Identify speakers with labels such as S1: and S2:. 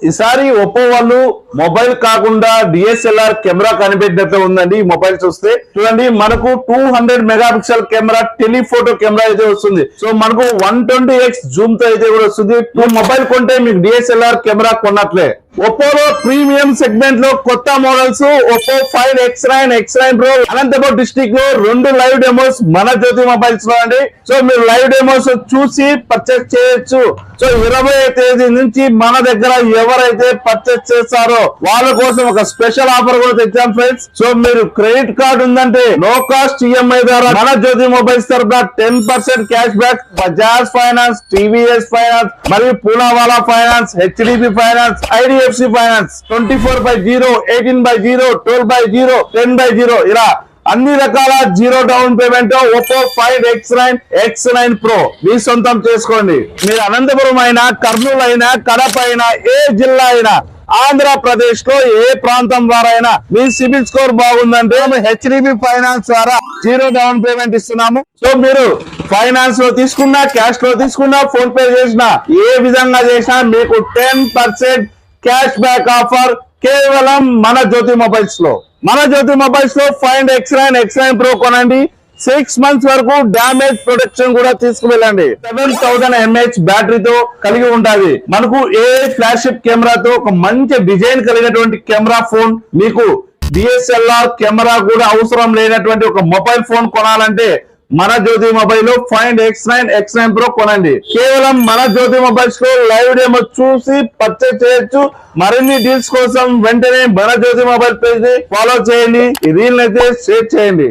S1: ఈసారి ఒప్పో వాళ్ళు మొబైల్ కాకుండా డిఎస్ఎల్ఆర్ కెమెరా కనిపెట్టినట్టు ఉందండి. ఈ మొబైల్ చూస్తే చూడండి, మనకు 200 మెగాపిక్సెల్ కెమెరా టెలిఫోటో కెమెరా అయితే వస్తుంది. సో మనకు 120x జూమ్ తో అయితే కూడా వస్తుంది. మొబైల్ కొంటే మీకు డిఎస్ఎల్ఆర్ కెమెరా కొన్నట్లే. ఒప్పోలో ప్రీమియం సెగ్మెంట్ లో కొత్త models Oppo 5X9 X9 Pro Anantapuram district లో 2 లైవ్ డెమోస్ మన జ్యోతి మొబైల్స్ లో అండి. సో మీరు లైవ్ డెమోస్ చూసి పర్చేస్ చేయొచ్చు. సో 20వ తేదీ నుంచి మన దగ్గర ఎవరైతే పర్చేస్ చేస్తారో వాళ్ళ కోసం ఒక స్పెషల్ ఆఫర్ కూడా తెచ్చాం ఫ్రెండ్స్. సో మీరు క్రెడిట్ కార్డు ఉందంటే లో కాస్ట్ ఈఎంఐ ద్వారా మన జ్యోతి మొబైల్స్ తరఫున 10% cash back Bajaj finance, TVS finance మరియు Poonawalla finance, HDB finance, IDFC finance 24/0, 18/0, 12/0, 10/0 ఇలా అన్ని రకాల zero down payment Oppo 5X9 X9 Pro మీ సొంతం చేసుకోండి. మీరు అనంతపురం అయినా, కర్నూలు అయినా, కడప అయినా, ఏ జిల్లా అయినా, ఆంధ్రప్రదేశ్ లో ఏ ప్రాంతం ద్వారా అయినా మీ సిబిల్ స్కోర్ బాగుందంటే హెచ్డిబి ఫైనాన్స్ ద్వారా జీరో డౌన్ పేమెంట్ ఇస్తున్నాము. సో మీరు ఫైనాన్స్ లో తీసుకున్నా, క్యాష్ లో తీసుకున్నా, ఫోన్ పే చేసినా, ఏ విధంగా చేసినా మీకు 10% క్యాష్ బ్యాక్ ఆఫర్ కేవలం మన జ్యోతి మొబైల్స్ లో. మన జ్యోతి మొబైల్స్ లో 5X9 X9 Pro కొనండి. 6 months వరకు డ్యామేజ్ ప్రొటెక్షన్ కూడా తీసుకువెళ్ళండి. 7000 mAh బ్యాటరీతో కలిగి ఉంటది. మనకు ఏ ఫ్లాగ్షిప్ కెమెరాతో ఒక మంచి డిజైన్ కలిగినటువంటి కెమెరా ఫోన్, మీకు డిఎస్ఎల్ఆర్ కెమెరా కూడా అవసరం లేనటువంటి ఒక మొబైల్ ఫోన్ కొనాలంటే మన జ్యోతి మొబైల్ లో 5X9 X9 Pro కొనండి. కేవలం మన జ్యోతి మొబైల్స్ లో లైవ్ డెమో చూసి పర్చేస్ చేయొచ్చు. మరిన్ని డీల్స్ కోసం వెంటనే మన జ్యోతి మొబైల్ పేజ్ ని ఫాలో చేయండి. ఈ రీల్ అయితే షేర్ చేయండి.